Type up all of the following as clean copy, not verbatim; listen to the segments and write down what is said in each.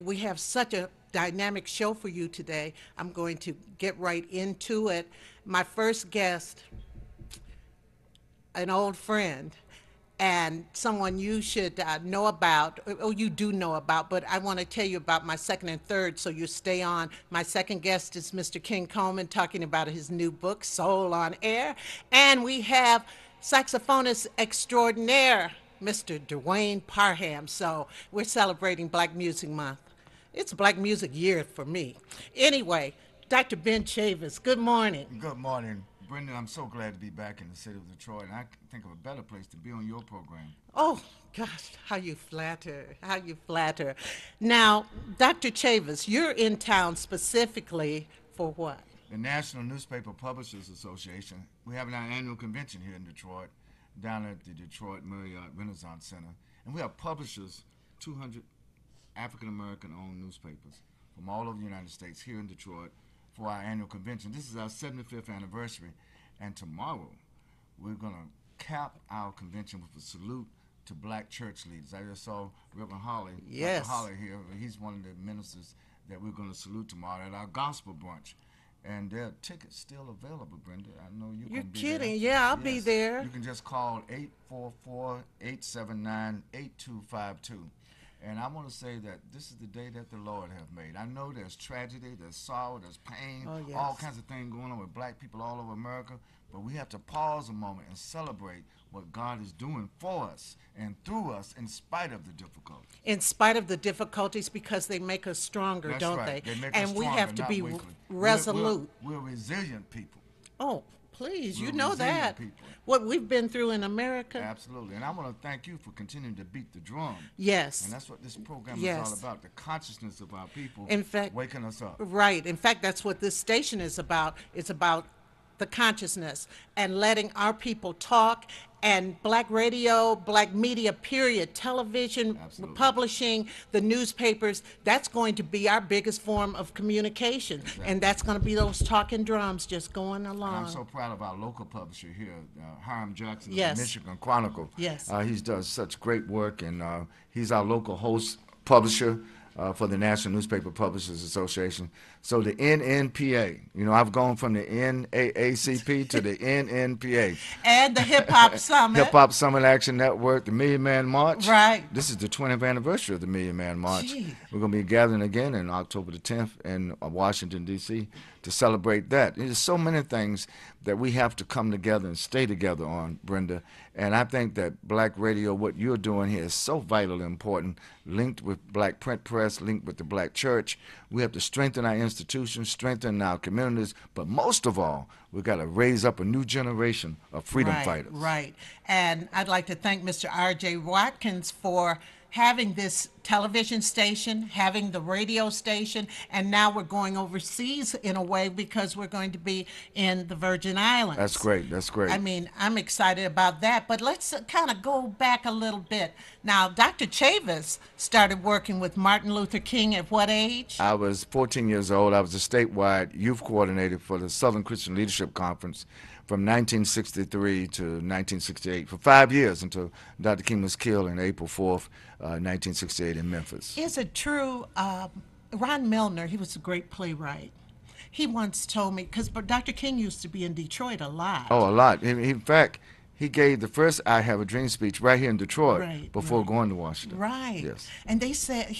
We have such a dynamic show for you today. I'm going to get right into it. My first guest, an old friend, and someone you should know about, or you do know about, but I want to tell you about my second and third, so you stay on. My second guest is Mr. King Coleman talking about his new book, Soul on Air. And we have saxophonist extraordinaire, Mr. Dwayne Parham. So we're celebrating Black Music Month. It's Black Music Year for me. Anyway, Dr. Ben Chavis, good morning. Good morning, Brenda. I'm so glad to be back in the city of Detroit, and I can think of a better place to be on your program. Oh, gosh, how you flatter, how you flatter. Now, Dr. Chavis, you're in town specifically for what? The National Newspaper Publishers Association, we have our annual convention here in Detroit, down at the Detroit Marriott Renaissance Center, and we have publishers, 200 African American owned newspapers from all over the United States here in Detroit for our annual convention. This is our 75th anniversary, and tomorrow we're going to cap our convention with a salute to black church leaders. I just saw Reverend Holly, Yes. Dr. Holly here. He's one of the ministers that we're going to salute tomorrow at our gospel brunch. And there are tickets still available, Brenda. I know you You're can be kidding. there. Yeah, I'll be Yes. there. You can just call 844-879-8252. And I want to say that this is the day that the Lord have made. I know there's tragedy, there's sorrow, there's pain, Oh, yes. all kinds of things going on with black people all over America. But we have to pause a moment and celebrate what God is doing for us and through us in spite of the difficulties. In spite of the difficulties, because they make us stronger, That's don't right. they? They make And us we stronger, have to not be weakly. resolute. We're resilient people. Oh, please, We're you know resilient that. people. What we've been through in America. Absolutely. And I want to thank you for continuing to beat the drum. Yes. And that's what this program is Yes. all about, the consciousness of our people In fact, waking us up. right. In fact, that's what this station is about. It's about the consciousness and letting our people talk. And black radio, black media, period, television, Absolutely. publishing, the newspapers, that's going to be our biggest form of communication. And that's going to be those talking drums just going And along. I'm so proud of our local publisher here, Hiram Jackson of Yes. the Michigan Chronicle. Yes. He's does such great work, and he's our local host publisher for the National Newspaper Publishers Association. So the NNPA, I've gone from the NAACP to the NNPA. And the Hip Hop Summit. Hip Hop Summit Action Network, the Million Man March. Right. This is the 20th anniversary of the Million Man March. Gee. We're going to be gathering again in October the 10th in Washington, D.C. to celebrate that. There's so many things that we have to come together and stay together on, Brenda. And I think that black radio, what you're doing here, is so vitally important, linked with black print press, linked with the black church. We have to strengthen our institutions, strengthen our communities, but most of all, we've got to raise up a new generation of freedom Right, fighters. right. And I'd like to thank Mr. R.J. Watkins for having this television station, having the radio station, and now we're going overseas in a way because we're going to be in the Virgin Islands. That's great. That's great. I mean, I'm excited about that, but let's kind of go back a little bit. Now, Dr. Chavis started working with Martin Luther King at what age? I was 14 years old. I was a statewide youth coordinator for the Southern Christian Leadership Conference from 1963 to 1968, for 5 years until Dr. King was killed on April 4th, 1968 in Memphis. Is it true? Ron Milner, he was a great playwright. He once told me, because Dr. King used to be in Detroit a lot. Oh, a lot. In fact, he gave the first I Have a Dream speech right here in Detroit Right, before right. going to Washington. Right. Yes. And he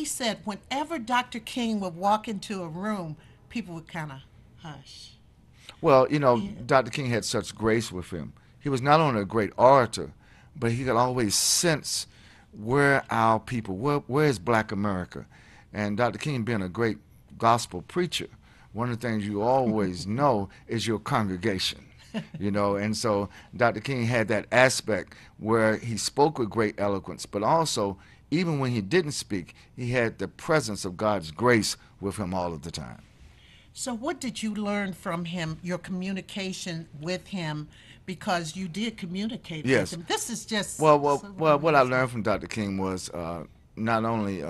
said, whenever Dr. King would walk into a room, people would kind of hush. Well, Dr. King had such grace with him. He was not only a great orator, but he could always sense where our people, where is black America? And Dr. King being a great gospel preacher, one of the things you always know is your congregation. And so Dr. King had that aspect where he spoke with great eloquence, but also, even when he didn't speak, he had the presence of God's grace with him all of the time. So what did you learn from him, your communication with him, because you did communicate Yes. with him? This is just... Well, so what I amazing. learned from Dr. King was not only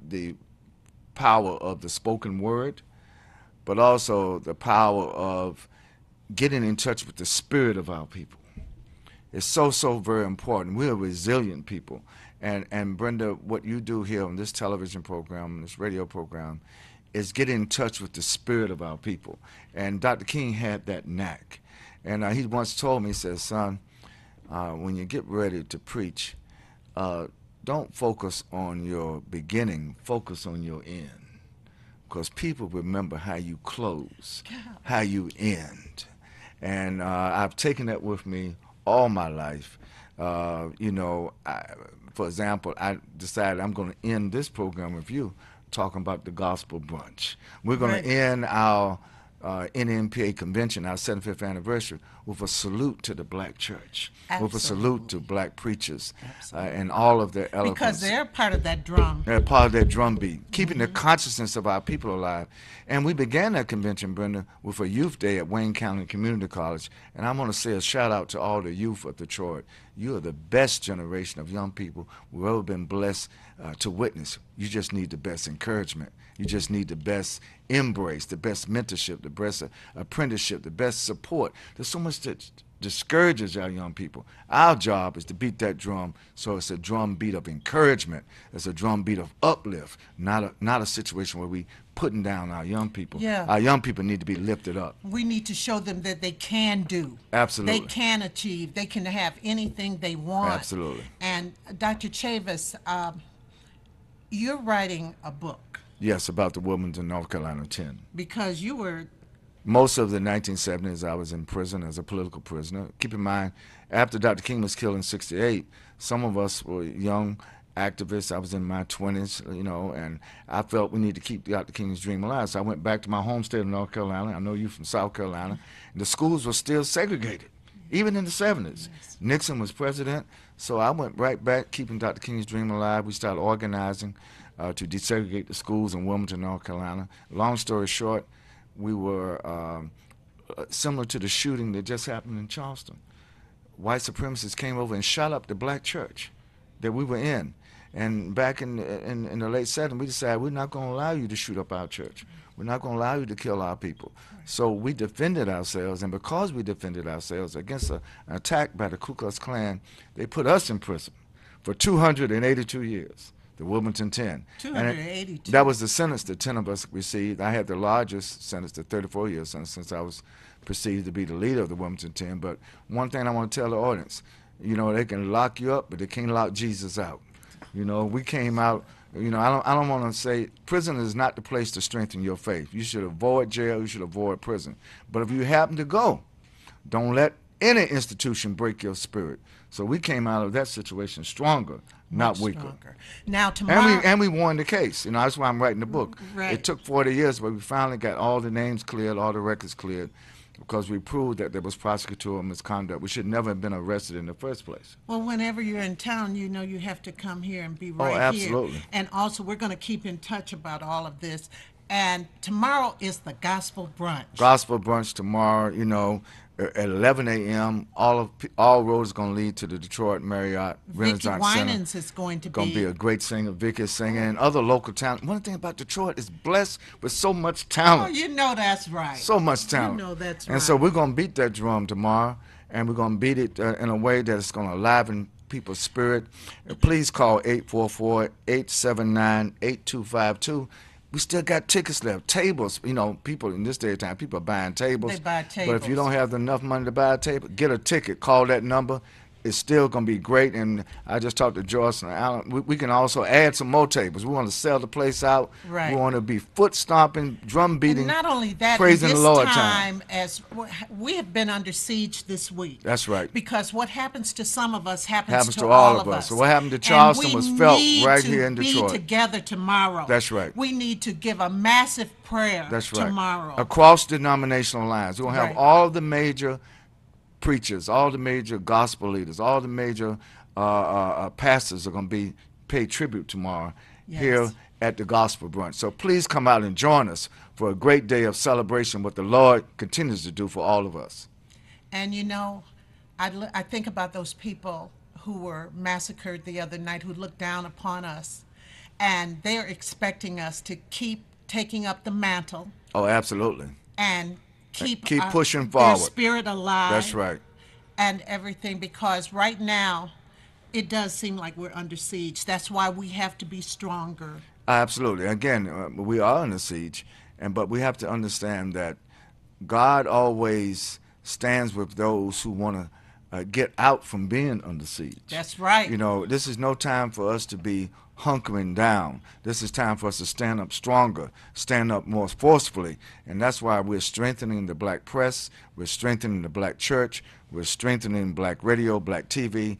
the power of the spoken word, but also the power of getting in touch with the spirit of our people. It's so very important. We're a resilient people. And Brenda, what you do here on this television program, this radio program, is get in touch with the spirit of our people. And Dr. King had that knack. And he once told me, he says, son, when you get ready to preach, uh, don't focus on your beginning, focus on your end. Because people remember how you close, how you end. And I've taken that with me all my life. For example, I decided I'm going to end this program with you talking about the gospel brunch. We're going to Right. end our NNPA convention, our 75th anniversary, with a salute to the black church, with a salute to Absolutely. black preachers, Absolutely. and all of their Because eloquence. they're part of that drum. They're part of that drumbeat, keeping the consciousness of our people alive. And we began that convention, Brenda, with a youth day at Wayne County Community College. And I want to say a shout out to all the youth of Detroit. You are the best generation of young people we've ever been blessed to witness. You just need the best encouragement. You just need the best embrace, the best mentorship, the best apprenticeship, the best support. There's so much that discourages our young people. Our job is to beat that drum so it's a drum beat of encouragement. It's a drum beat of uplift, not a situation where we putting down our young people. Yeah. Our young people need to be lifted up. We need to show them that they can do. They Absolutely. can achieve. They can have anything they want. Absolutely. And Dr. Chavis, you're writing a book Yes, about the Wilmington, North Carolina 10. because you were. Most of the 1970s, I was in prison as a political prisoner. Keep in mind, after Dr. King was killed in '68, some of us were young activists. I was in my 20s, and I felt we need to keep Dr. King's dream alive. So I went back to my home state of North Carolina. I know you from South Carolina. And the schools were still segregated, even in the '70s. Yes. Nixon was president, so I went right back, keeping Dr. King's dream alive. We started organizing to desegregate the schools in Wilmington, North Carolina. Long story short, we were similar to the shooting that just happened in Charleston. White supremacists came over and shot up the black church that we were in. And back in the late '70s, we decided we're not going to allow you to shoot up our church. We're not going to allow you to kill our people. So we defended ourselves, and because we defended ourselves against an attack by the Ku Klux Klan, they put us in prison for 282 years. The Wilmington 10. And 282. that was the sentence that 10 of us received. I had the largest sentence, the 34-year sentence, since I was perceived to be the leader of the Wilmington 10. But one thing I want to tell the audience, they can lock you up, but they can't lock Jesus out. We came out, I don't want to say prison is not the place to strengthen your faith. You should avoid jail, you should avoid prison. But if you happen to go, don't let any institution break your spirit. So we came out of that situation stronger, not Much weaker. stronger. Now tomorrow. And we won the case. That's why I'm writing the book. Right. It took 40 years, but we finally got all the names cleared, all the records cleared, because we proved that there was prosecutorial misconduct. We should never have been arrested in the first place. Well, whenever you're in town, you have to come here and be right here. Absolutely. And also, we're going to keep in touch about all of this. And tomorrow is the gospel brunch. Gospel brunch tomorrow, at 11 a.m. All roads going to lead to the Detroit Marriott Vicky Renaissance Center. Winans is going to Going to be a great singer. Vicky is singing, and other local talent. One thing about Detroit is blessed with so much Oh, talent. you know that's right. So much talent. You know that's And right. so we're going to beat that drum tomorrow, and we're going to beat it in a way that it's going to liven people's spirit. Please call 844-879-8252. We still got tickets left. Tables, people in this day and time, people are buying tables. They buy But if you tables. don't have enough money to buy a table, get a ticket. Call that number. It's still going to be great. And I just talked to Joyce and Alan. We can also add some more tables. We want to sell the place out. Right. We want to be foot stomping, drum beating, And not only that, praising this the Lord time, as we have been under siege this week. That's right. Because what happens to some of us happens to all of us. us. So what happened to Charleston And was we felt need right to here in Detroit. Be together tomorrow. That's right. We need to give a massive prayer. That's right. Tomorrow. Across denominational lines. We're going to have Right. all the major preachers, all the major gospel leaders, all the major pastors are going to be paid tribute tomorrow here Yes. at the gospel brunch. So please come out and join us for a great day of celebration, what the Lord continues to do for all of us. And I think about those people who were massacred the other night, who looked down upon us, and they're expecting us to keep taking up the mantle Oh, absolutely. and keep pushing their forward. spirit alive. That's right. And everything, because right now It does seem like we're under siege. That's why we have to be stronger. Absolutely. Again, we are under siege, but we have to understand that God always stands with those who want to get out from being under siege. That's right. You know, this is no time for us to be hunkering down. This is time for us to stand up stronger, stand up more forcefully. And that's why we're strengthening the black press, we're strengthening the black church, we're strengthening black radio, black TV.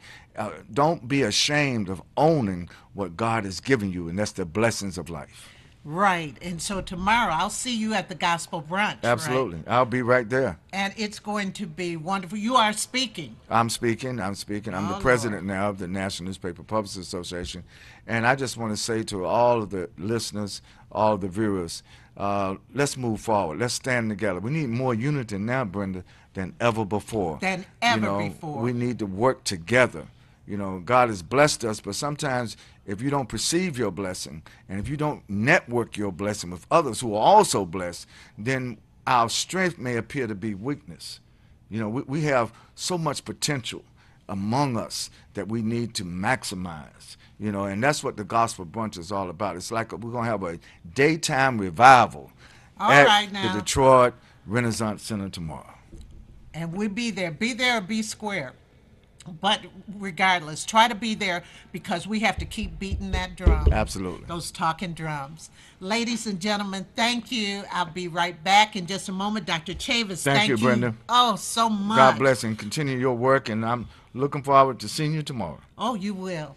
Don't be ashamed of owning what God has given you, and that's the blessings of life. Right. And so tomorrow I'll see you at the gospel brunch, right? Absolutely. I'll be right there. And it's going to be wonderful. You are speaking. I'm speaking. I'm speaking. I'm the Oh, president Lord. now of the National Newspaper Publishers Association. And I just want to say to all of the listeners, all of the viewers, let's move forward. Let's stand together. We need more unity now, Brenda, than ever before. Than You ever know, before. we need to work together. You know, God has blessed us, but sometimes if you don't perceive your blessing and if you don't network your blessing with others who are also blessed, then our strength may appear to be weakness. You know, we have so much potential among us that we need to maximize. You know, and that's what the gospel brunch is all about. It's like we're going to have a daytime revival All at right the now. Detroit Renaissance Center tomorrow. And we'll be there. Be there or be square. But regardless, try to be there because we have to keep beating that drum. Absolutely. Those talking drums. Ladies and gentlemen, thank you. I'll be right back in just a moment. Dr. Chavis, Thank you, Brenda. oh so much. God bless and continue your work, and I'm looking forward to seeing you tomorrow. Oh, you will.